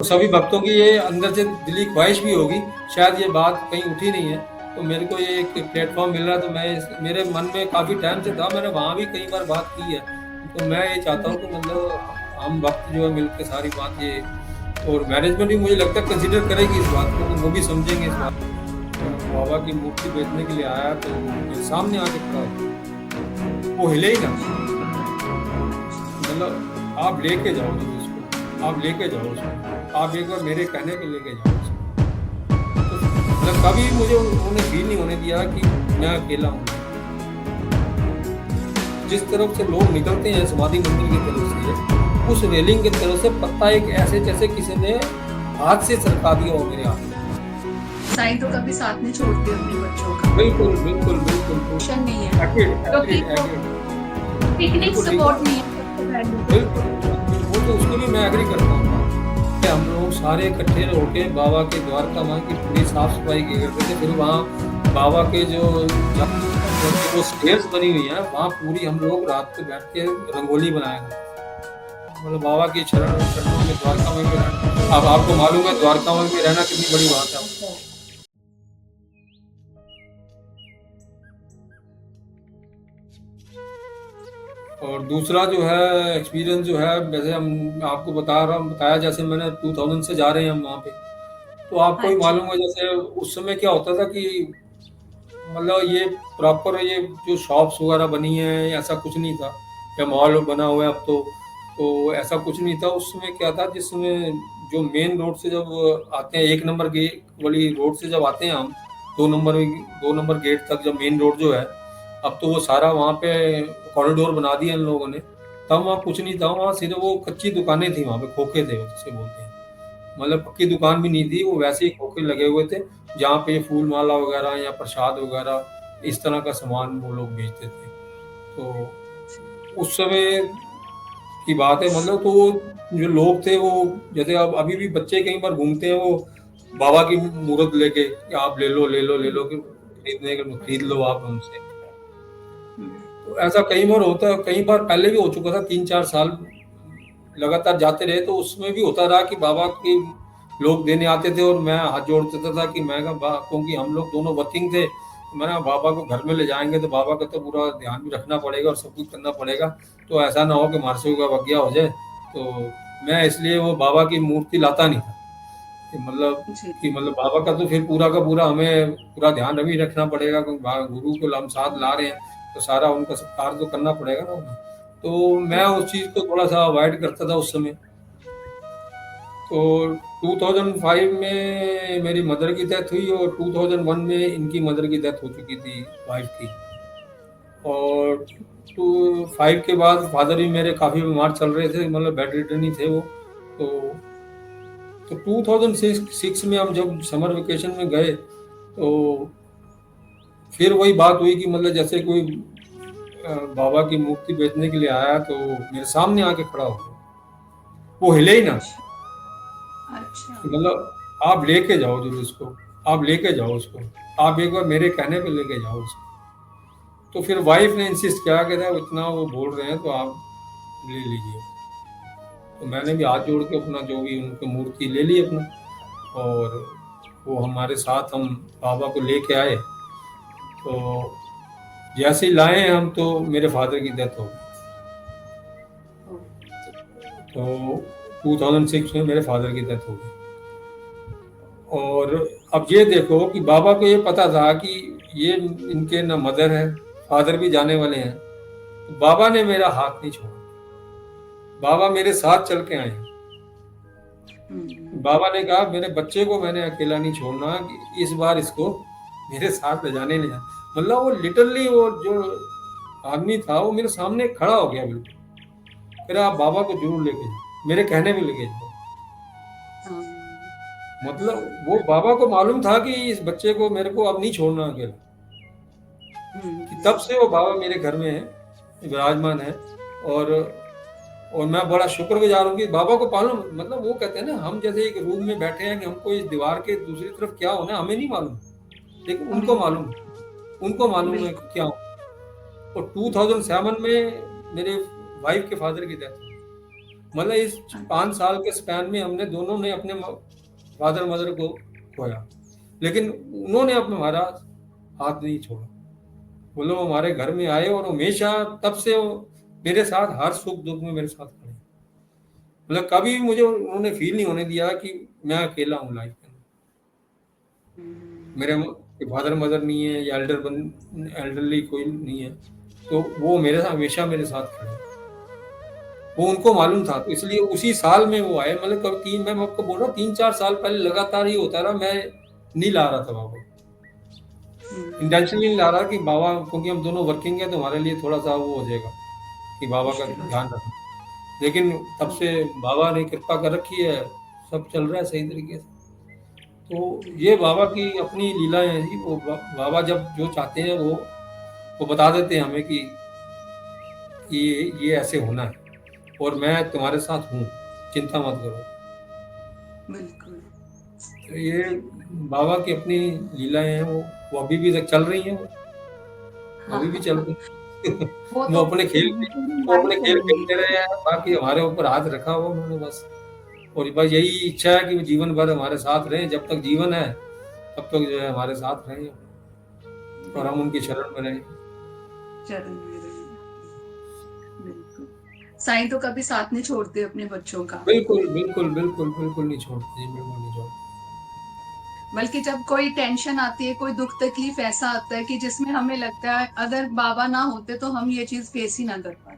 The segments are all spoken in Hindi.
सभी भक्तों की ये अंदर से दिली ख्वाहिश भी होगी, शायद ये बात कहीं उठी नहीं है, तो मेरे को ये एक प्लेटफॉर्म मिल रहा है, तो मेरे मन में काफ़ी टाइम से था, मैंने वहाँ भी कई बार बात की है। तो मैं ये चाहता हूँ कि मतलब हम भक्त जो है मिलकर सारी बात ये, और मैनेजमेंट भी मुझे लगता है कंसिडर करेगी इस बात को, तो वो भी समझेंगे इस बात को। बाबा की मूर्ति बेचने के लिए आया तो मेरे सामने आके खड़ा हो, वो हिले ही ना, मतलब आप लेके जाओ जी उसको, आप लेके जाओ उसको, आप एक बार मेरे कहने पे लेके जाओ उसको। तो मतलब कभी मुझे उन्होंने फील नहीं होने दिया कि मैं अकेला हूँ। जिस तरफ से लोग निकलते हैं समाधि मंदिर की तरफ से, उस रेलिंग की तरफ से पत्ता एक ऐसे जैसे किसी ने हाथ से सरका दिया हो मेरे हाथ में। साईं तो कभी साथ नहीं छोड़ते अपने बच्चों का। बिल्कुल बिल्कुल बिल्कुल ऑप्शन नहीं है, क्योंकि पिकनिक सपोर्ट नहीं है। बिल्कुल वो तो उसको भी मैं एग्री करता हूँ कि हम लोग सारे इकट्ठे होके बाबा के द्वारका माँ की पूरी साफ सफाई की करते थे। फिर वहाँ बाबा के जो वो स्टेयर्स बनी हुई है, वहाँ पूरी हम लोग रात को बैठ के रंगोली बनाया करते थे। मतलब बाबा के चरणों में द्वारका में भी रहना, अब आपको मालूम है द्वारका में भी रहना कितनी बड़ी बात है। और दूसरा जो है एक्सपीरियंस जो है, वैसे हम आपको बताया जैसे मैंने 2000 से जा रहे हैं हम वहाँ पे, तो आपको हाँ ही जी। मालूम है जैसे उस समय क्या होता था कि मतलब ये प्रॉपर ये जो शॉप्स वगैरह बनी है ऐसा कुछ नहीं था, या मॉल बना हुआ है अब तो ऐसा कुछ नहीं था। उस समय क्या था, जिस समय जो मेन रोड से जब आते हैं, 1 नंबर गेट वाली रोड से जब आते हैं हम, 2 नंबर गेट तक जब मेन रोड जो है, अब तो वो सारा वहाँ पे कॉरिडोर बना दिया इन लोगों ने। तब वहाँ कुछ नहीं था, वहाँ सिर्फ वो कच्ची दुकानें थी, वहाँ पे खोखे थे जिसे बोलते हैं, मतलब पक्की दुकान भी नहीं थी, वो वैसे ही खोखे लगे हुए थे जहाँ पे फूल माला वगैरह या प्रसाद वगैरह इस तरह का सामान वो लोग बेचते थे। तो उस समय की बात है, मतलब तो वो जो लोग थे वो, जैसे अब अभी भी बच्चे कई बार घूमते हैं वो बाबा की मूर्त लेके कि आप ले लो ले लो ले लो, कि खरीदने के खरीद लो आप हमसे। तो ऐसा कई बार होता है, कई बार पहले भी हो चुका था, 3-4 साल लगातार जाते रहे, तो उसमें भी होता रहा कि बाबा की लोग देने आते थे और मैं हाथ जोड़ देता था कि मैं क्योंकि हम लोग दोनों वर्किंग थे, तो मैंने बाबा को घर में ले जाएंगे तो बाबा का तो पूरा ध्यान भी रखना पड़ेगा और सब कुछ करना पड़ेगा, तो ऐसा ना हो कि मारसू का वज्ञा हो जाए। तो मैं इसलिए वो बाबा की मूर्ति लाता नहीं था जी। कि मतलब बाबा का तो फिर पूरा का पूरा हमें पूरा ध्यान भी रखना पड़ेगा, क्योंकि गुरु को हम साथ ला रहे हैं, तो सारा उनका सत्कार तो करना पड़ेगा ना हमें। तो मैं उस चीज़ को थोड़ा सा अवॉइड करता था उस समय। तो 2005 में मेरी मदर की डेथ हुई और 2001 में इनकी मदर की डेथ हो चुकी थी, वाइफ की। और 5 के बाद फादर भी मेरे काफ़ी बीमार चल रहे थे, मतलब बेड रिडन ही थे वो। तो 2006 में हम जब समर वेकेशन में गए, तो फिर वही बात हुई कि मतलब जैसे कोई बाबा की मूर्ति बेचने के लिए आया, तो मेरे सामने आके खड़ा हो गया, वो हिले ही ना, अच्छा। मतलब आप लेके जाओ जरूर उसको, आप लेके जाओ उसको, आप एक बार मेरे कहने पे लेके जाओ उसको। तो फिर वाइफ ने इंसिस्ट किया कि था इतना वो बोल रहे हैं तो आप ले लीजिए। तो मैंने भी हाथ जोड़ के अपना जो भी उनकी मूर्ति ले ली अपना, और वो हमारे साथ हम बाबा को लेके आए। तो जैसे ही लाए हम, तो मेरे फादर की डेथ हो गई। तो 2006 में मेरे फादर की डेथ हो गई। और अब ये देखो कि बाबा को ये पता था कि ये इनके न मदर है, फादर भी जाने वाले हैं, तो बाबा ने मेरा हाथ नहीं छोड़ा, बाबा मेरे साथ चल के आए। बाबा ने कहा मेरे बच्चे को मैंने अकेला नहीं छोड़ना, कि इस बार इसको मेरे साथ ले जाने ले जा। मतलब वो लिटरली वो जो आदमी था वो मेरे सामने खड़ा हो गया बिल्कुल, फिर आप बाबा को जरूर लेके जाओ, मेरे कहने पे लेके जाओ। मतलब वो बाबा को मालूम था कि इस बच्चे को मेरे को अब नहीं छोड़ना अकेला, कि तब से वो बाबा मेरे घर में है, विराजमान है। और और मैं बड़ा शुक्रगुजार हूँ कि बाबा को मालूम, मतलब वो कहते हैं ना, हम जैसे एक रूम में बैठे हैं कि हमको इस दीवार के दूसरी तरफ क्या होना है हमें नहीं मालूम, लेकिन उनको मालूम है, उनको मालूम है कि क्या हो। और 2007 में मेरे वाइफ के फादर की डेथ हुई। मतलब इस 5 साल के स्पैन में हमने दोनों ने अपने फादर मदर को खोया, लेकिन उन्होंने अपना हमारा हाथ नहीं छोड़ा। वो लोग हमारे घर में आए और हमेशा तब से वो मेरे साथ हर सुख दुख में मेरे साथ खड़े। मतलब कभी भी मुझे उन्होंने फील नहीं होने दिया कि मैं अकेला हूँ लाइफ में। मेरे फादर मदर नहीं है या एल्डरली कोई नहीं है, तो वो मेरे साथ हमेशा मेरे साथ खड़े। वो उनको मालूम था, तो इसलिए उसी साल में वो आए। मतलब कब तीन, मैं आपको बोल रहा हूँ 3-4 साल पहले लगातार ही होता रहा। मैं नहीं ला रहा था बाबा, इंटेंशनली नहीं ला रहा कि बाबा, क्योंकि हम दोनों वर्किंग है तो हमारे लिए थोड़ा सा वो हो जाएगा कि बाबा का मुश्किल हो ध्यान रखना। लेकिन तब जाए। से बाबा ने कृपा कर रखी है, सब चल रहा है सही तरीके से। तो ये बाबा की अपनी लीलाएं हैं जी। वो बाबा जब जो चाहते हैं वो बता देते हैं हमें कि ये ऐसे होना है और मैं तुम्हारे साथ हूँ, चिंता मत करो। बिल्कुल। तो ये बाबा की अपनी लीलाएं हैं, वो अभी भी तक चल रही हैं। वो हाँ अभी भी हाँ चल हाँ, रही हैं। वो वो तो अपने खेल पूरी वो लाइफ अपने खेल चलेंगी। खेलते रहे हैं, बाकी हमारे ऊपर हाथ रखा हुआ उन्होंने बस। और बस यही इच्छा है कि वो जीवन भर हमारे साथ रहें, जब तक जीवन है तब तक जो है हमारे साथ रहें और हम उनकी बिल्कुल, शरण में रहें। चरण में रहेंगे। बिल्कुल। साईं तो कभी साथ नहीं छोड़ते अपने बच्चों का। बिल्कुल बिल्कुल बिल्कुल बिल्कुल नहीं छोड़ते जी, बिल्कुल नहीं छोड़ते। बल्कि जब कोई टेंशन आती है, कोई दुख तकलीफ ऐसा आता है कि जिसमें हमें लगता है अगर बाबा ना होते तो हम ये चीज फेस ही ना कर पाते।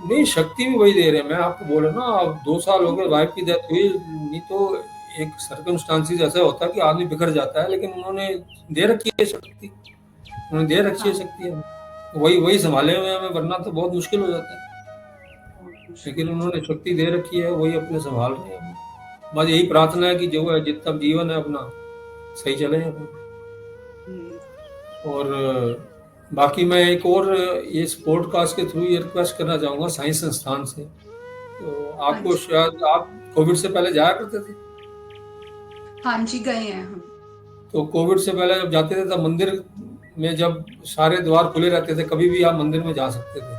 नहीं, शक्ति भी वही दे रहे हैं। मैं आपको बोल रहा हूँ ना, अब 2 साल हो गए, वाइफ की डेथ हुई। नहीं तो एक सर्कमस्टांसिस ऐसा होता है कि आदमी बिखर जाता है, लेकिन उन्होंने दे रखी है शक्ति। उन्होंने दे रखी है हाँ, शक्ति हमें। वही वही संभाले हुए हैं हमें, वरना तो बहुत मुश्किल हो जाता है। बहुत लेकिन मुश्किल हो उन्होंने जाता शक्ति दे रखी है, वही अपने संभाल रहे हैं हमें। बस यही प्रार्थना है कि जो है जितना जीवन है अपना सही चले अपना। है। और बाकी मैं एक और ये पॉडकास्ट के थ्रू ये रिक्वेस्ट करना चाहूँगा साइंस संस्थान से। तो हाँ आपको जी, शायद, आप कोविड से पहले जाया करते थे? हाँ जी, गए हैं हम। तो कोविड से पहले जब जाते थे तब मंदिर में जब सारे द्वार खुले रहते थे, कभी भी आप मंदिर में जा सकते थे,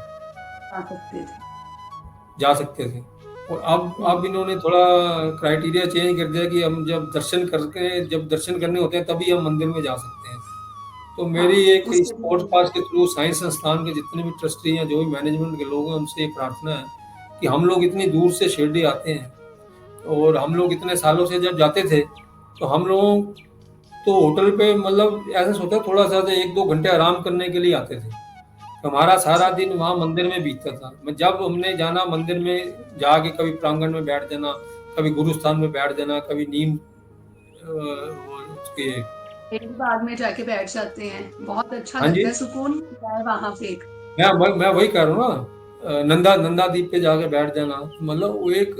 आ सकते थे। जा सकते थे। और अब इन्होंने थोड़ा क्राइटेरिया चेंज कर दिया कि हम जब दर्शन करने होते हैं तभी हम मंदिर में जा सकते हैं। तो मेरी हाँ, एक इस उसके पॉडकास्ट लिए के थ्रू साइंस संस्थान के जितने भी ट्रस्टी हैं, जो भी मैनेजमेंट के लोग हैं, उनसे एक प्रार्थना है कि हम लोग इतनी दूर से शिरडी आते हैं और हम लोग इतने सालों से जब जाते थे तो हम लोग तो होटल पे मतलब ऐसा सोचा थोड़ा सा 1-2 घंटे आराम करने के लिए आते थे। तो हमारा सारा जी, दिन वहाँ मंदिर में बीतता था। मैं जब हमने जाना मंदिर में जाके कभी प्रांगण में बैठ जाना, कभी गुरु स्थान में बैठ जाना, कभी नीम उसके। एक बाग में जाके बैठ जाते हैं, बहुत अच्छा हाँ लगता जी, है, सुकून मिलता है वहां पे एक। मैं वही कह रहा हूँ ना, नंदा नंदा द्वीप पे जाके बैठ जाना, मतलब वो एक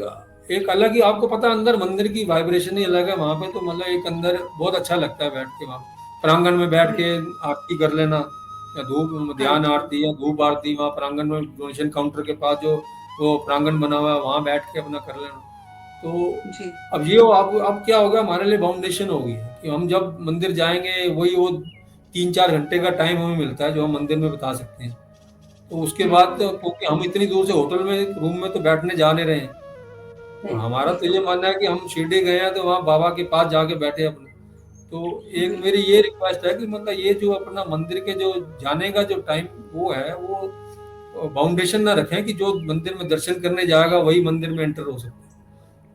एक अलग ही, आपको पता है, अंदर मंदिर की वाइब्रेशन ही अलग है वहां पे। तो मतलब एक अंदर बहुत अच्छा लगता है बैठ के वहां प्रांगण में बैठ के बिल्कुल, आरती कर लेना, या धूप हाँ ध्यान जी, आरती या धूप आरती वहाँ प्रांगण में डोनेशन काउंटर के पास जो वो प्रांगण बना हुआ है वहां बैठ के अपना कर लेना। तो जी, अब ये अब क्या होगा, हमारे लिए बाउंडेशन हो गई है कि हम जब मंदिर जाएंगे वही वो 3-4 घंटे का टाइम हमें मिलता है जो हम मंदिर में बिता सकते हैं। तो उसके बाद बिल्कुल, तो क्योंकि हम इतनी दूर से होटल में रूम में तो बैठने जा नहीं रहे हैं, तो नहीं, हमारा तो नहीं, ये मानना है कि हम शिरडी गए हैं तो वहाँ बाबा के पास जाके बैठे अपने। तो एक बिल्कुल, मेरी ये रिक्वेस्ट है कि मतलब ये जो अपना मंदिर के जो जाने का जो टाइम वो है, वो बाउंडेशन ना रखें कि जो मंदिर में दर्शन करने जाएगा वही मंदिर में एंटर हो सकता है।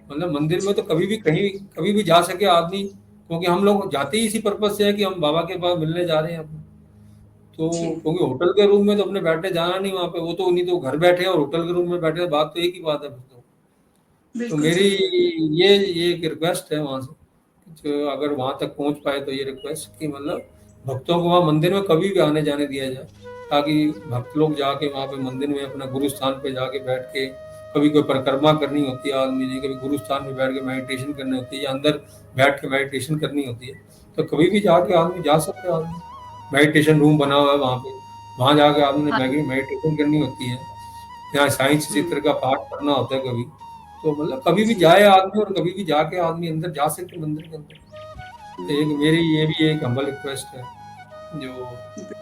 मतलब मंदिर में तो जी, कभी भी कहीं कभी भी जा सके आदमी, क्योंकि हम लोग जाते ही इसी पर्पज से है कि हम बाबा के पास मिलने जा रहे हैं अपने। तो जी, क्योंकि होटल के रूम में तो अपने बैठने जाना नहीं वहाँ पे, वो तो नहीं तो घर बैठे और होटल के रूम में बैठे, बात तो एक ही बात है फिर तो बिल्कुल मेरी सही बात है। ये एक रिक्वेस्ट है वहाँ से, जो अगर वहाँ तक पहुँच पाए तो ये रिक्वेस्ट कि मतलब भक्तों को वहाँ मंदिर में कभी भी आने जाने दिया जाए, ताकि भक्त लोग जाके वहाँ पे मंदिर में अपना गुरु स्थान पे जाके बैठ के, कभी कोई परिक्रमा करनी होती है आदमी ने, कभी गुरु स्थान में बैठ के मेडिटेशन करनी होती है या अंदर बैठ के मेडिटेशन करनी होती है, तो कभी भी जाके आदमी जा सकता है। आदमी मेडिटेशन रूम बना हुआ है वहाँ पे, वहाँ जाके आदमी हाँ, ने मेडिटेशन करनी होती है, या साइंस चित्र का पाठ करना होता है कभी। तो मतलब कभी भी जी, जाए आदमी और कभी भी जाके आदमी अंदर जा सकते मंदिर के अंदर। तो एक बिल्कुल, मेरी ये भी एक हम्बल रिक्वेस्ट है, जो बिल्कुल,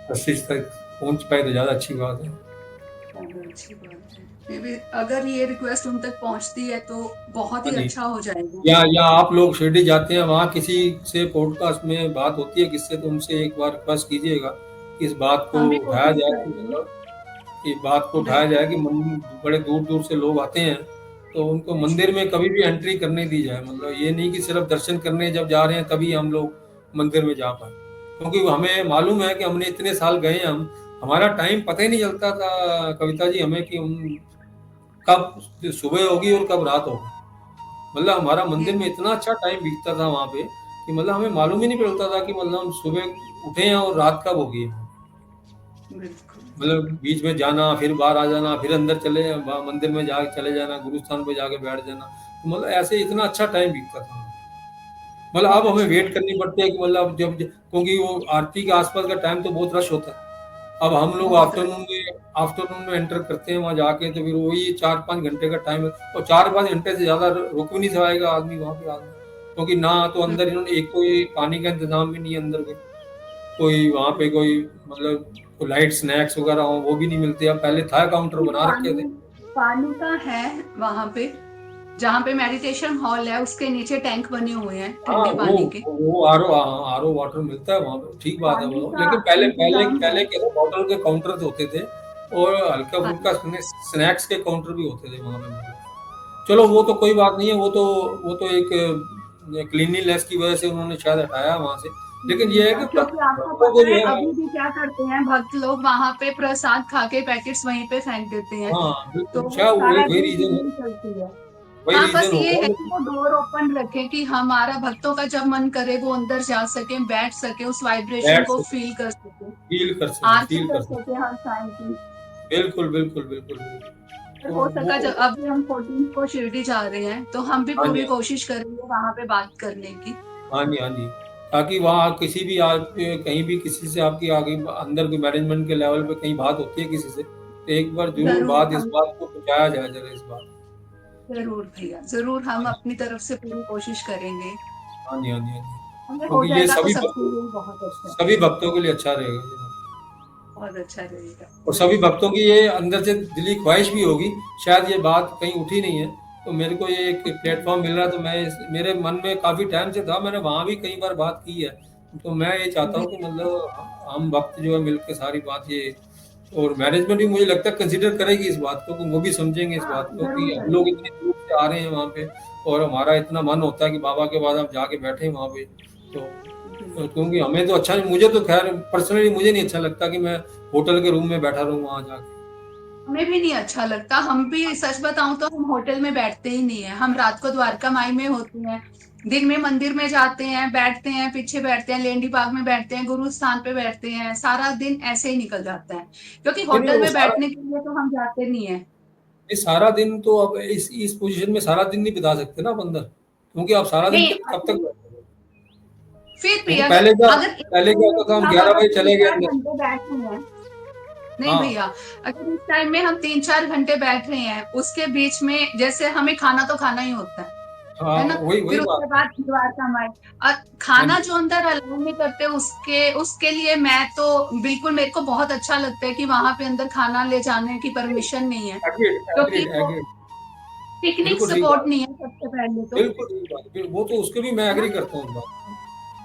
प्रशिक्ष तक पहुंच पाए तो ज़्यादा अच्छी बात है। बहुत अच्छी बात है। मे बी अगर ये रिक्वेस्ट उन तक पहुँचती है तो बहुत हाँ ही जी। अच्छा हो जाएगा। या आप लोग शिरडी जाते हैं, वहाँ किसी से पॉडकास्ट में बात होती है किससे, तो उनसे एक बार रिक्वेस्ट कीजिएगा कि इस बात को हम भी उठाया कोशिश जाए कि करेंगे। मतलब कि बात को उठाया जाए कि बिल्कुल। बड़े दूर दूर से लोग आते हैं, तो उनको जी। मंदिर में कभी भी एंट्री करने दी जाए। मतलब ये नहीं कि सिर्फ दर्शन करने जब जा रहे हैं तभी हम लोग मंदिर में जा पाए, क्योंकि हमें मालूम है कि हमने इतने साल गए हैं, हम हमारा टाइम पता ही नहीं चलता था कविता जी हमें कि हम कब सुबह होगी और कब रात होगी। मतलब हमारा ये मंदिर में इतना अच्छा टाइम बीतता था वहाँ पे कि मतलब हमें मालूम ही नहीं पड़ता था कि मतलब हम सुबह उठे हैं और रात कब होगी। बिल्कुल। मतलब बीच में जाना, फिर बाहर आ जाना, फिर अंदर मंदिर में जा चले जाना, गुरु स्थान पे जाके बैठ जाना, तो मतलब ऐसे इतना अच्छा टाइम बीतता था। मतलब बहुत अब हमें अच्छा वेट लगा। करनी पड़ती है कि मतलब क्योंकि वो आरती के आसपास का टाइम तो बहुत रश होता है। अब हम लोग बहुत अच्छा। आफ्टरनून में एंटर करते हैं वहाँ जाके, तो फिर वही 4-5 घंटे का टाइम है, और 4-5 घंटे से ज़्यादा रुक भी नहीं पाएगा आदमी वहाँ पे आदमी, क्योंकि ना तो हुँ, अंदर इन्होंने एक कोई पानी का इंतजाम भी नहीं है अंदर के, कोई वहाँ हुँ। पे कोई मतलब कोई लाइट स्नैक्स वगैरह हो वो भी नहीं मिलते। अब पहले था काउंटर नहीं, बना रखे थे। पानी पानी का है वहाँ पे, जहाँ पे मेडिटेशन हॉल है उसके नीचे टैंक बने हुए हैं हाँ, ठंडे पानी के। वो आरओ वाटर मिलता है वहाँ पे, ठीक बात है पानी वो। का लेकिन पहले पहले इंतज़ाम है। पहले के बॉटल के काउंटर होते थे, और हल्का हाँ, फुल्का स्नैक्स के काउंटर भी होते थे वहाँ पे मतलब। चलो वो तो कोई बात नहीं है, वो तो एक क्लीनलीनेस की वजह से उन्होंने शायद हटाया वहाँ से। लेकिन ये है कि क्योंकि आपको भक्तों को पता जो है है, अभी भी क्या करते हैं भक्त लोग वहाँ पे प्रसाद खा के पैकेट्स वहीं पे फेंक देते हैं, हाँ तो बिल्कुल, वो शायद वही सारा वही दिन रीजन क्लीनिंग चलती है। वही हाँ, बस रीजन ये होगा, है कि लेकिन वो डोर ओपन रखें कि हमारा भक्तों का जब मन करे वो अंदर जा सके, बैठ सके, उस वाइब्रेशन बैठ को सके, फील कर सके, आरती फील कर कर सके सके। हर साईं की। बिल्कुल बिल्कुल बिल्कुल बिल्कुल। अगर तो हो सका जब वो अभी हम 14th को शिरडी जा रहे हैं, तो हम भी हाँ जी, पूरी हाँ जी। कोशिश करेंगे वहाँ पे बात करने की। हाँ जी, हाँ जी। ताकि वहाँ किसी भी आप कहीं भी किसी से आपकी आगे अंदर के मैनेजमेंट के लेवल पे कहीं बात होती है किसी से, तो एक बार ज़रूर ज़रूर इस हम बात को पहुँचाया जाए ज़रा इस बात को। ज़रूर भैया, ज़रूर हम हाँ जी। अपनी तरफ से पूरी कोशिश करेंगे। हाँ जी, हाँ जी, हाँ जी। अगर हो क्योंकि ये जाएगा तो सबके लिए ही बहुत अच्छा है, सभी भक्तों के लिए अच्छा रहेगा ये। बहुत अच्छा रहेगा। और सभी बिल्कुल। भक्तों की ये अंदर से दिली ख्वाहिश भी होगी, शायद ये बात कहीं उठी नहीं है, तो मेरे को ये एक प्लेटफ़ॉर्म मिल रहा है, तो मेरे मन में काफ़ी टाइम से था, मैंने वहाँ भी कई बार बात की है। तो मैं ये चाहता हूँ कि मतलब हम भक्त जो है मिल के सारी बात ये, और मैनेजमेंट भी मुझे लगता है कंसीडर करेगी इस बात को, कि वो भी समझेंगे इस हाँ, बात को कि ज़रूर हम लोग करेंगे। इतनी दूर से आ रहे हैं वहाँ पे, और हमारा इतना मन होता है कि बाबा के बाद हम जाके बैठे वहाँ पे। तो बिल्कुल। क्योंकि हमें तो अच्छा नहीं, मुझे तो खैर पर्सनली मुझे नहीं अच्छा लगता कि मैं होटल के रूम में बैठा रहूँ वहाँ जाके। हमें भी नहीं अच्छा लगता, हम भी सच बताऊँ तो हम होटल में बैठते ही नहीं है, हम रात को द्वारका माई में होते हैं, दिन में मंदिर में जाते हैं, बैठते हैं, पीछे बैठते हैं, लेंडी बाग में बैठते हैं, गुरु स्थान पे बैठते हैं, सारा दिन ऐसे ही निकल जाता है। क्योंकि नहीं, नहीं, होटल में बैठने के लिए तो हम जाते नहीं है। ये सारा दिन तो अब इस पोजीशन में सारा दिन नहीं बिता सकते ना आप अंदर, क्योंकि आप सारा दिन नहीं, कब तक बैठोगे? फिर भी क्योंकि अगर अगर इस पहले क्या टाइम होता था, में हम हम 11 अगर बजे चले गए 3-4 अंदर। घंटे बैठे हैं, नहीं हाँ, भैया, अगर इस टाइम में हम 3-4 घंटे बैठ रहे हैं, उसके बीच में जैसे हमें खाना तो खाना ही होता हाँ, है ना? वही वही फिर उसके बात है। बाद द्वारका माई और हाँ खाना जी, जो अंदर अलाउ नहीं करते उसके उसके लिए मैं तो बिल्कुल मेरे को बहुत अच्छा लगता है कि वहाँ पे अंदर खाना ले जाने की परमिशन नहीं है, एग्रीड क्योंकि एग्रीड वो एग्रीड। पिकनिक बिल्कुल ठीक स्पॉट बात, नहीं है सबसे पहले तो, बिल्कुल ठीक बात, वो तो उसके भी मैं है ना? एग्री करता हूँ इस बात से।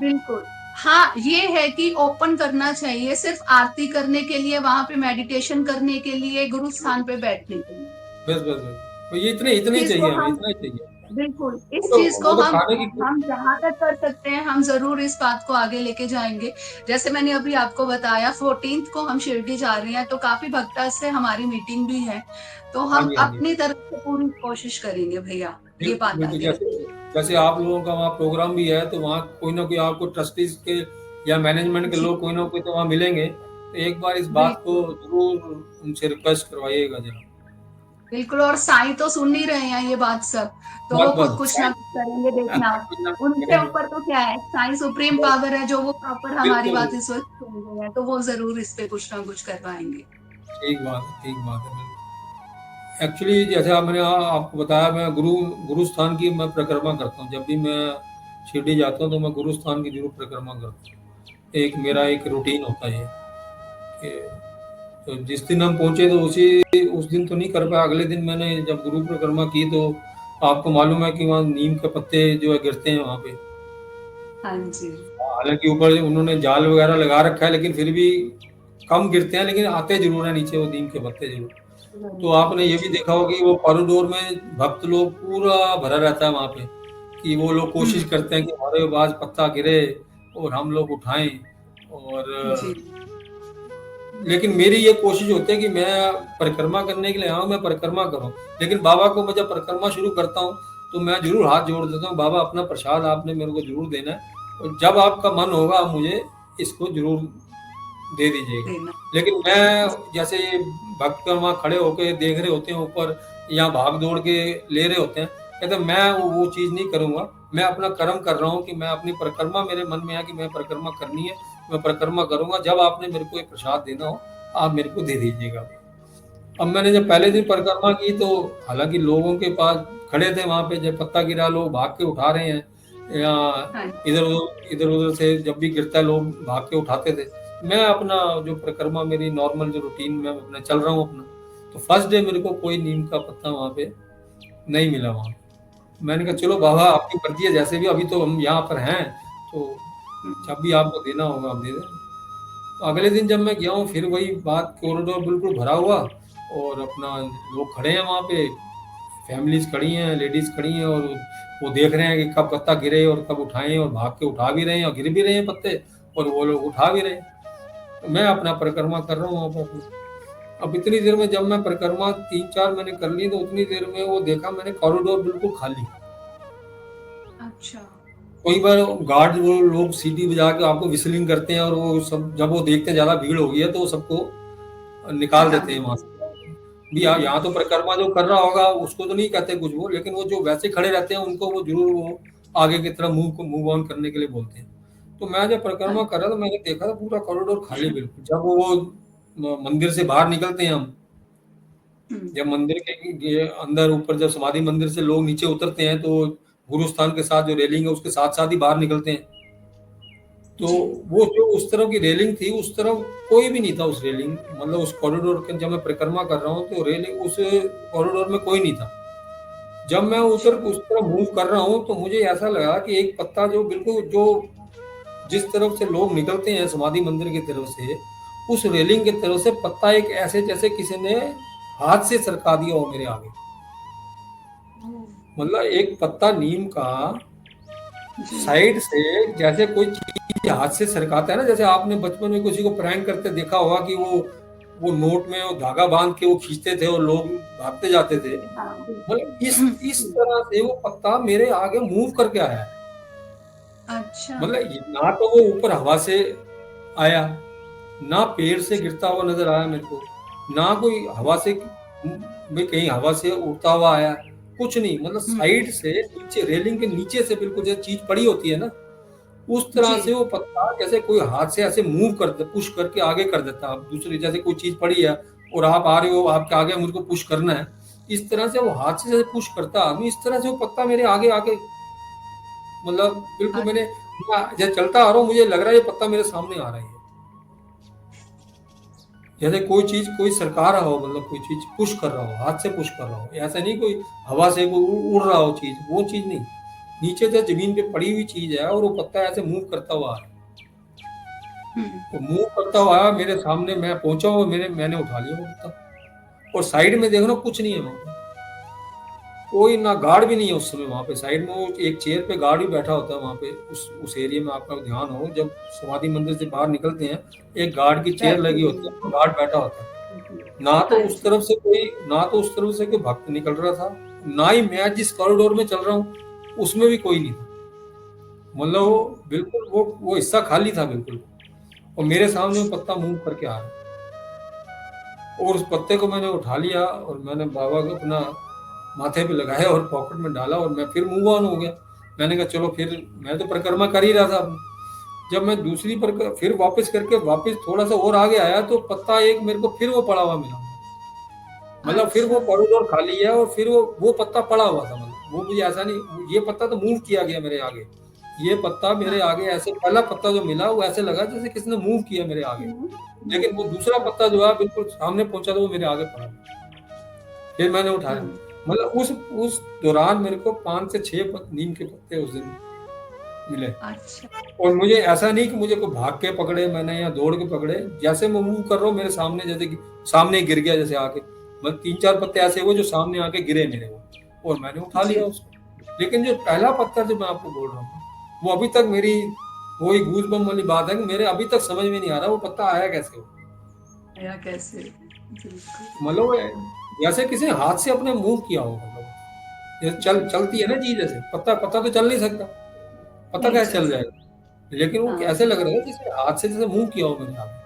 बिल्कुल। हाँ, ये है कि ओपन करना चाहिए सिर्फ़ आरती करने के लिए, वहाँ पे मेडिटेशन करने के लिए, गुरु स्थान पे बैठने के लिए। बस तो ये इतने इस इतने ही चीज़ को चाहिए, हमें हम इतना ही चाहिए। बिल्कुल, इस चीज़ को वो तो खाने की हम जहाँ तक कर सकते हैं, हम ज़रूर इस बात को आगे लेके जाएँगे। जैसे मैंने अभी आपको बताया 14th को हम शिरडी जा रहे हैं, तो काफ़ी भक्ता से हमारी मीटिंग भी है। तो हाँ हम जी, हाँ जी। अपनी तरफ से पूरी कोशिश करेंगे भैया, ये बिल्कुल, बात बिल्कुल, आगे जैसे रखेंगे। जैसे आप लोगों का वहाँ प्रोग्राम भी है, तो वहाँ कोई ना कोई आपको ट्रस्टीज़ के या मैनेजमेंट के जी, लोग कोई ना कोई तो वहाँ मिलेंगे। तो एक बार इस बात को बिल्कुल। ज़रूर उनसे रिक्वेस्ट करवाइएगा ज़रा। बिल्कुल और साईं तो सुन ही रहे हैं ये बात सब, तो वो खुद बस कुछ ना कुछ करेंगे देखना। कुछ ना कुछ उनके करेंगे। ऊपर तो क्या है, साईं सुप्रीम बस पावर है जो वो प्रॉपर हमारी बिल्कुल, बात इस वक़्त सुन रहे हैं, तो वो ज़रूर इस पे कुछ ना कुछ करवाएँगे। ठीक बात है, बिल्कुल। एक्चुअली जैसे आप मैंने आपको बताया, मैं गुरु स्थान की मैं परिक्रमा करता हूँ। जब भी मैं शिरडी जाता हूँ, तो मैं गुरु स्थान की ज़रूर परिक्रमा करता हूँ। एक मेरा एक रूटीन होता है ये, कि तो जिस दिन हम पहुंचे तो उसी उस दिन तो नहीं कर पाया। अगले दिन मैंने जब गुरु परिक्रमा की तो आपको मालूम है कि वहाँ नीम के पत्ते जो है गिरते हैं वहाँ पे। हाँ जी। हालांकि ऊपर उन्होंने जाल वगैरह लगा रखा है, लेकिन फिर भी कम गिरते हैं, लेकिन आते जरूर है नीचे वो नीम के पत्ते जरूर। तो आपने ये भी जी। देखा होगा कि वो कॉरिडोर में भक्त लोग पूरा भरा रहता है वहां पे, कि वो लोग कोशिश हम्म। करते हैं कि हमारे पास पत्ता गिरे और हम लोग उठाएं। और जी। लेकिन मेरी ये कोशिश होती है कि मैं परिक्रमा करने के लिए आऊँ, मैं परिक्रमा करूँ। लेकिन बाबा को मैं जब परिक्रमा शुरू करता हूँ तो मैं जरूर हाथ जोड़ देता हूँ, बाबा अपना प्रसाद आपने मेरे को जरूर देना है, और जब आपका मन होगा आप मुझे इसको जरूर दे दीजिएगा। देना। लेकिन मैं जैसे ये भक्त वहाँ खड़े होके देख रहे होते हैं ऊपर, या भाग दौड़ के ले रहे होते हैं, कहते हैं, मैं वो चीज़ नहीं करूँगा। मैं अपना कर्म कर रहा हूँ कि मैं अपनी परिक्रमा, मेरे मन में है कि मैं परिक्रमा करनी है, मैं परिक्रमा करूँगा। जब आपने मेरे को ये प्रसाद देना हो आप मेरे को दे दीजिएगा। अब मैंने जब पहले दिन परिक्रमा की तो हालांकि लोगों के पास खड़े थे वहां पे, जब पत्ता गिरा लोग भाग के उठा रहे हैं, या हाँ। इधर उधर से जब भी गिरता है लोग भाग के उठाते थे। मैं अपना जो परिक्रमा मेरी नॉर्मल जो रूटीन में अपना चल रहा हूँ अपना। तो फर्स्ट डे मेरे को कोई नीम का पत्ता वहां पे नहीं मिला वहां। मैंने कहा चलो बाबा आपकी मर्जी है, जैसे भी अभी तो हम यहाँ पर हैं, तो हम्म। जब भी आपको देना होगा आप दे दें। तो अगले दिन जब मैं गया हूँ फिर वही बात, कॉरिडोर बिल्कुल भरा हुआ और अपना लोग खड़े हैं वहाँ पे, फैमिलीज खड़ी हैं, लेडीज खड़ी हैं, और वो देख रहे हैं कि कब पत्ता गिरे और कब उठाएं, और भाग के उठा भी रहे हैं और गिर भी रहे हैं पत्ते, और वो लोग उठा भी रहे हैं। तो मैं अपना परिक्रमा कर रहा हूँ वहाँ पर। अब इतनी देर में जब मैं परिक्रमा 3-4 मैंने कर ली तो उतनी देर में वो देखा मैंने कॉरिडोर बिल्कुल खाली। अच्छा। कई बार गार्ड वो लोग सीटी बजा के आपको विसलिंग करते हैं, और वो सब जब वो देखते हैं ज्यादा भीड़ हो गई है तो वो सबको निकाल हटा देते हैं वहां देते। से। भी यहाँ तो परिक्रमा जो कर रहा होगा उसको तो नहीं कहते कुछ वो, लेकिन वो जो वैसे खड़े रहते हैं उनको वो जरूर वो आगे की तरफ मूव ऑन करने के लिए बोलते हैं। तो मैं जब परिक्रमा कर रहा था मैंने देखा था पूरा कॉरिडोर खाली बिल्कुल। जब वो मंदिर से बाहर निकलते हैं हम, हम्म। जब मंदिर के अंदर ऊपर जब समाधि मंदिर से लोग नीचे उतरते हैं तो गुरु स्थान के साथ जो रेलिंग है उसके साथ साथ ही बाहर निकलते हैं। तो जी। वो जो उस तरफ की रेलिंग थी उस तरफ कोई भी नहीं था, उस रेलिंग मतलब उस कॉरिडोर के जब मैं परिक्रमा कर रहा हूँ तो रेलिंग उस कॉरिडोर में कोई नहीं था। जब मैं उधर अच्छा। उस तरफ मूव कर रहा हूँ तो मुझे ऐसा लगा कि एक पत्ता जो बिल्कुल जो जिस तरफ से लोग निकलते हैं समाधि मंदिर की तरफ से, उस रेलिंग की तरफ से पत्ता एक ऐसे जैसे किसी ने हाथ से सरका दिया हो मेरे आगे। ओह। मतलब एक पत्ता नीम का जी। साइड से जैसे कोई चीज हाथ से सरकाता है ना, जैसे आपने बचपन में किसी को प्रैंक करते देखा होगा कि वो नोट में वो धागा बांध के वो खींचते थे और लोग भागते जाते थे। हाँ, मतलब इस बिल्कुल। तरह से वो पत्ता मेरे आगे मूव करके आया है। अच्छा। मतलब ना तो वो ऊपर हवा से आया, ना पेड़ से गिरता हुआ नजर आया मेरे को, ना कोई हवा से भी कहीं हवा से उड़ता हुआ आया, कुछ नहीं। मतलब हम्म। साइड से नीचे रेलिंग के नीचे से बिल्कुल जैसे चीज पड़ी होती है ना, उस तरह जी। से वो पत्ता जैसे कोई हाथ से ऐसे मूव कर दे, पुश करके आगे कर देता। आप दूसरी जैसे कोई चीज पड़ी है और आप आ रहे हो, आपके आगे मुझको पुश करना है, इस तरह से वो हाथ से जैसे पुश करता आदमी, इस तरह से वो पत्ता मेरे आगे आके मतलब बिल्कुल मैंने जब चलता आ रहा हूँ मुझे लग रहा है ये पत्ता मेरे सामने आ रहा है, जैसे कोई चीज कोई सरका रहा हो, मतलब कोई चीज पुश कर रहा हो, हाथ से पुश कर रहा हो। ऐसा नहीं कोई हवा से कोई उड़ रहा हो चीज, वो चीज नहीं। नीचे से जमीन पे पड़ी हुई चीज है और वो पत्ता ऐसे मूव करता हुआ आ रहा है। हम्म। तो मूव करता हुआ आया मेरे सामने, मैं पहुंचा हूँ, मैंने उठा लिया वो पत्ता। और साइड में देख रहा हूँ कुछ नहीं है वहां पे, कोई ना गार्ड भी नहीं है उस समय वहां पे। साइड में वो एक चेयर पे गार्ड भी बैठा होता है वहां पे, उस एरिया में आपका ध्यान हो, जब समाधि मंदिर से बाहर निकलते हैं एक गार्ड की चेयर बैठे लगी हुए होती है, हैं। गार्ड बैठा होता है। ना तो हाँ उस जी। तरफ से कोई ना तो उस तरफ से कोई भक्त निकल रहा था, ना ही मैं जिस कॉरिडोर में चल रहा हूँ उसमें भी कोई नहीं था। मतलब वो हम्म। बिल्कुल वो हिस्सा खाली था बिल्कुल, और मेरे सामने वो पत्ता मूव करके आ रहा है। और उस पत्ते को मैंने उठा लिया और मैंने बाबा को अपना माथे पे लगाया और पॉकेट में डाला, और मैं फिर मूव ऑन हो गया। मैंने कहा चलो फिर, मैं तो परिक्रमा कर ही रहा था अपनी। जब मैं दूसरी पर फिर वापस करके वापस थोड़ा सा और आगे आया तो पत्ता एक मेरे को फिर वो पड़ा हुआ मिला। मतलब फिर अच्छा। वो कॉरिडोर खाली है और फिर वो पत्ता पड़ा हुआ था। मतलब वो मुझे ऐसा नहीं, ये पत्ता तो मूव किया गया मेरे आगे, ये पत्ता मेरे हाँ। आगे ऐसे, पहला पत्ता जो मिला वो ऐसे लगा जैसे किसी ने मूव किया मेरे आगे, लेकिन वो दूसरा पत्ता जो है बिल्कुल सामने पहुंचा तो वो मेरे आगे पड़ा। फिर मैंने उठाया, हुँ। मतलब उस दौरान मेरे को 5 से 6 नीम के पत्ते उस दिन मिले। अच्छा। और मुझे ऐसा नहीं कि मुझे कोई भाग के पकड़े मैंने या दौड़ के पकड़े, जैसे मैं मूव कर रहा हूँ मेरे सामने, जैसे सामने गिर गया जैसे आके, मतलब 3-4 पत्ते ऐसे हुए जो सामने आके गिरे मेरे वो, और मैंने उठा लिया जी। उसको। लेकिन जो पहला पत्थर जो मैं आपको बोल रहा हूँ, वो अभी तक मेरी वही गूज बम वाली बात है कि मेरे अभी तक समझ में नहीं आ रहा वो पत्ता आया कैसे हो। या कैसे? बिल्कुल। मतलब वो जैसे किसी ने हाथ से अपने मूव किया हो, मतलब जैसे चलती है ना चीज, जैसे पत्ता पत्ता तो चल नहीं सकता, पत्ता नहीं कैसे चल चल सकता। जाएगा, लेकिन वो हाँ। ऐसे लग रहा है जैसे हाथ से जैसे मूव किया हो मेरे हाथ।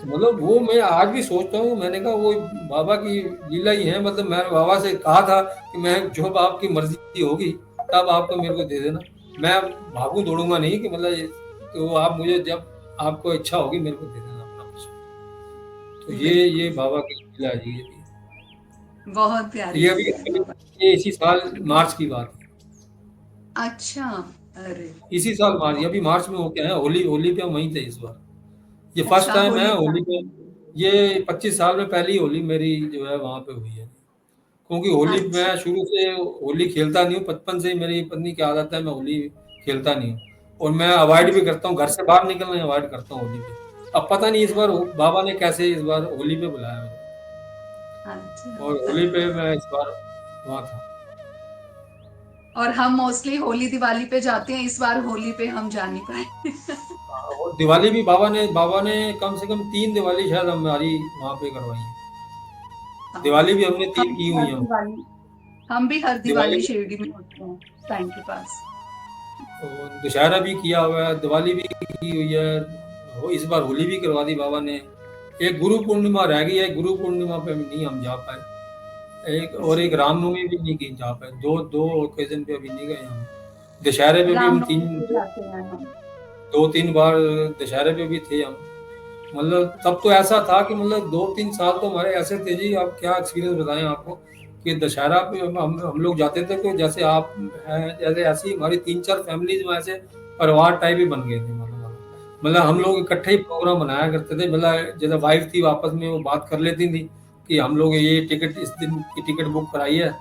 मतलब वो मैं आज भी सोचता हूँ, मैंने कहा वो बाबा की लीला ही है। मतलब मैंने बाबा से कहा था कि मैं जब आपकी मर्जी होगी तब आपको मेरे को दे देना, मैं भागू दौड़ूंगा नहीं कि मतलब तो आप मुझे जब आपको इच्छा होगी मेरे को दे देना अपना कुछ। तो ये बिल्कुल। बाबा की लीला है जी, ये बहुत तो प्यारी ये लीला है अभी बाबा। ये इसी साल मार्च की बात है। अच्छा। अरे! इसी साल मार्च, अभी मार्च में हो गया है, होली होली पे हम वहीं थे इस बार। ये फर्स्ट अच्छा, टाइम है होली पे होली पे। आए ये 25 साल में पहली होली मेरी जो है वहां पे हुई है, क्योंकि होली अच्छा। मैं शुरू से होली खेलता नहीं हूँ, बचपन से ही मेरी पत्नी की आदत है, मैं होली खेलता नहीं हूँ। और मैं अवॉइड भी करता हूँ, घर से बाहर निकलना अवॉइड करता हूँ होली पे। अब पता नहीं इस बार बाबा ने कैसे इस बार होली पे बुलाया मुझे, अच्छा। और होली पे मैं इस बार वहाँ था। और हम मोस्टली होली दिवाली पे जाते हैं, इस बार होली पे हम जा नहीं पाए। और दिवाली भी बाबा ने कम से कम 3 दिवाली शायद हमारी वहाँ पे करवाई है। हाँ। दिवाली भी हमने हम 3 की भी हुई हर है। दिवाली हम भी हर दिवाली दिवाली शिरडी में होते हैं, साईं के पास। और दशहरा भी किया हुआ है, दिवाली भी की हुई है। इस बार होली भी करवा दी बाबा ने। एक गुरु पूर्णिमा रह गई है, गुरु पूर्णिमा पे नहीं हम जा पाए। एक जी। रामनवमी भी नहीं की जा पाए, दो दो ओकेजन पे अभी नहीं गए हम। दशहरे पे भी हम रामनवमी पे जाते हैं हम। 2-3 बार दशहरे पे भी थे हम। मतलब तब तो ऐसा था कि मतलब 2-3 साल तो हमारे ऐसे थे जी, अब क्या एक्सपीरियंस बताएं आपको, कि दशहरा पे हम लोग जाते थे तो जैसे आप हैं, जैसे ऐसी हमारी 3-4 फैमिलीज में ऐसे परिवार टाइप ही बन गए थे। मतलब हम लोग इकट्ठे ही प्रोग्राम बनाया करते थे। मतलब जैसे वाइफ थी आपस में वो बात कर लेती थी कि हम लोग ये टिकट इस दिन की टिकट बुक कराई है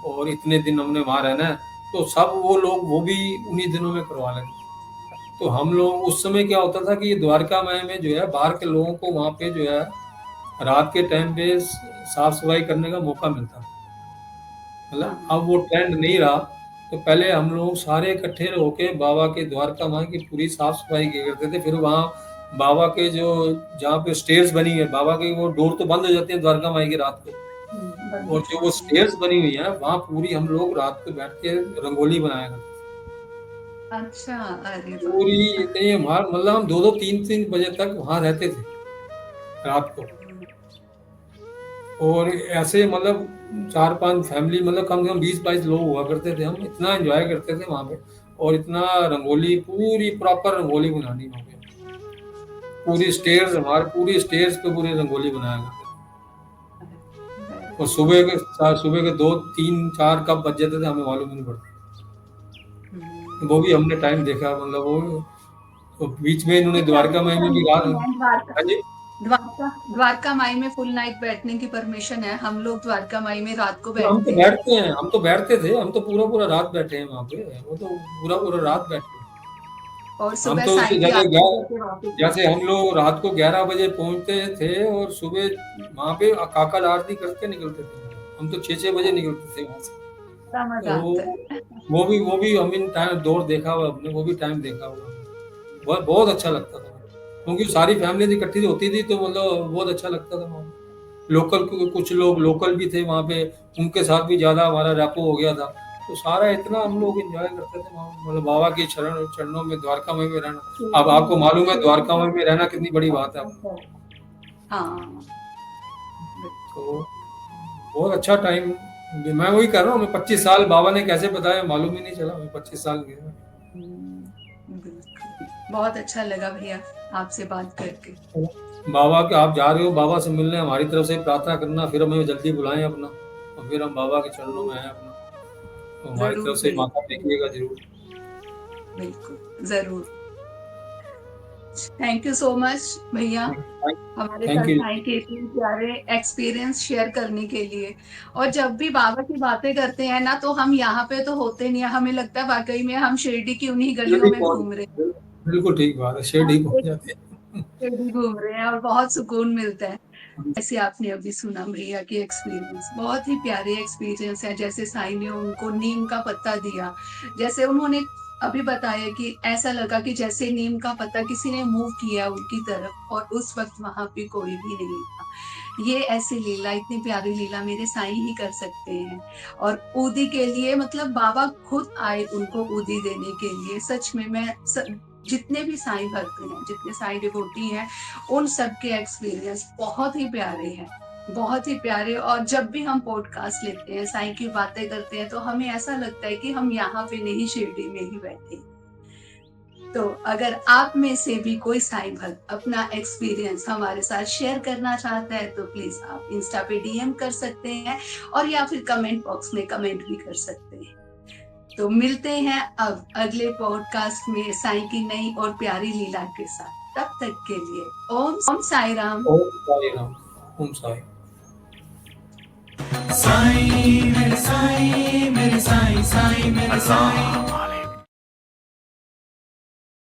और इतने दिन हमने वहाँ रहना है, तो सब वो लोग वो भी उन्हीं दिनों में करवा लेते। तो हम लोग उस समय क्या होता था कि ये द्वारका माई में जो है बाहर के लोगों को वहाँ पे जो है रात के टाइम पे साफ सफाई करने का मौका मिलता। मतलब हाँ। अब वो ट्रेंड नहीं रहा। तो पहले हम लोग सारे इकट्ठे होके बाबा के द्वारका माई की पूरी साफ सफाई किया करते थे। फिर वहाँ बाबा के जो जहाँ पे स्टेयर्स बनी है, बाबा के वो डोर तो बंद हो जाते हैं द्वारका माई की रात को, बंद और हो जो वो जाते हैं। स्टेयर्स बनी हुई है वहाँ पूरी हम लोग रात को बैठ के रंगोली बनाया करते थे। अच्छा। अरे वाह! पूरी इतनी हमार मतलब हम 2-2 3-3 बजे तक वहाँ रहते थे रात को। और ऐसे मतलब 4-5 फैमिली, मतलब कम से कम 20-22 लोग हुआ करते थे। हम इतना एंजॉय करते थे वहाँ पे, और इतना रंगोली पूरी प्रॉपर रंगोली बनानी वहाँ पे। पूरी स्टेयर्स पे पूरी रंगोली बनाया करते थे। और सुबह के 2-3-4 कब बज जाते थे हमें मालूम ही नहीं पड़ता। वो भी हमने टाइम देखा, मतलब वो तो बीच में इन्होंने नहीं, अभी द्वारका भी में भी रात। परमिशन है द्वारका हाँ जी। द्वारका द्वारका माई में फुल नाइट बैठने की परमिशन है। हम लोग द्वारका माई में रात को तो हम तो बैठते हैं। बैठते हैं, हम तो बैठते थे, हम तो पूरा पूरा रात बैठे हैं वहाँ पे, वो तो पूरा पूरा रात बैठे हैं। और हम सुबह तो साईं की जैसे आरती करके वापस जैसे आते हम हैं। लोग रात को 11 बजे पहुंचते थे और सुबह वहां पे काकड़ आरती करके निकलते थे। हम तो 6-6 बजे निकलते थे वहां से। बड़ा मजा आता तो है। वो भी हम इन टाइम दौर देखा हुआ हमने, वो भी टाइम देखा हुआ हमने। बहुत बहुत अच्छा लगता था, क्योंकि सारी फैमिली इकट्ठी होती थी तो मतलब बहुत अच्छा लगता था वहाँ। लोकल कुछ लोग लोकल भी थे वहाँ पे, उनके साथ भी ज्यादा हमारा रैपो हो गया था। तो सारा इतना हम लोग एंजॉय करते थे वहाँ, मतलब बाबा के चरणों में द्वारका में रहना। अब शिरडी आपको मालूम है शिरडी द्वारका में रहना का कितनी बड़ी बात है। बहुत है। हाँ। तो बहुत अच्छा टाइम। मैं वही कर रहा हूँ, मैं 25 साल बाबा ने कैसे बताया मालूम ही नहीं चला, मैं 25 साल गया। बिल्कुल। बहुत अच्छा लगा भैया आपसे बात करके। बाबा के आप जा रहे हो बाबा से मिलने, हमारी तरफ से प्रार्थना करना, फिर हमें जल्दी बुलाएं अपना, और फिर हम बाबा के चरणों में आए अपना। तो हमारी तरफ जरूर से माथा भैया। टेकिएगा जरूर। बिल्कुल, ज़रूर। थैंक यू सो मच भैया, हमारे थैंक साथ यू। साईं के इतने प्यारे एक्सपीरियंस शेयर करने के लिए। और जब भी बाबा की बातें करते हैं ना, तो हम यहाँ पे तो होते नहीं है, हमें लगता है वाक़ई में हम शिरडी की उन्हीं गलियों शिरडी में पहुँच घूम रहे हैं। बिल्कुल ठीक बात है, शिरडी हम पहुँच एक जाते हैं। शिरडी घूम रहे हैं और बहुत सुकून मिलता है। जैसे आपने अभी सुना भैया की एक्सपीरियंस, बहुत ही प्यारे एक्सपीरियंस है। जैसे साईं ने उनको नीम का पत्ता दिया, जैसे उन्होंने अभी बताया कि ऐसा लगा कि जैसे नीम का पत्ता किसी ने मूव किया उनकी तरफ और उस वक़्त वहाँ पे कोई भी नहीं था। ये ऐसी लीला, इतनी प्यारी लीला मेरे साईं ही कर सकते हैं। और ऊदी के लिए मतलब बाबा खुद आए उनको ऊदी देने के लिए। सच में मैं जितने भी साईं भक्त हैं, जितने साईं डिवोटी हैं, उन सबके एक्सपीरियंस बहुत ही प्यारे हैं, बहुत ही प्यारे। और जब भी हम पॉडकास्ट लेते हैं, साईं की बातें करते हैं, तो हमें ऐसा लगता है कि हम यहाँ पे नहीं, शिरडी में ही बैठे हैं। तो अगर आप में से भी कोई साईं भक्त अपना एक्सपीरियंस हमारे साथ शेयर करना चाहता है, तो प्लीज़ आप इंस्टा पे डीएम कर सकते हैं और या फिर कमेंट बॉक्स में कमेंट भी कर सकते हैं। तो मिलते हैं अब अगले पॉडकास्ट में साईं की नई और प्यारी लीला के साथ। तब तक के लिए ओम साई राम। ओम साई राम, ओम साई। साईं मेरे साईं, मेरे साईं, साईं मेरे साईं।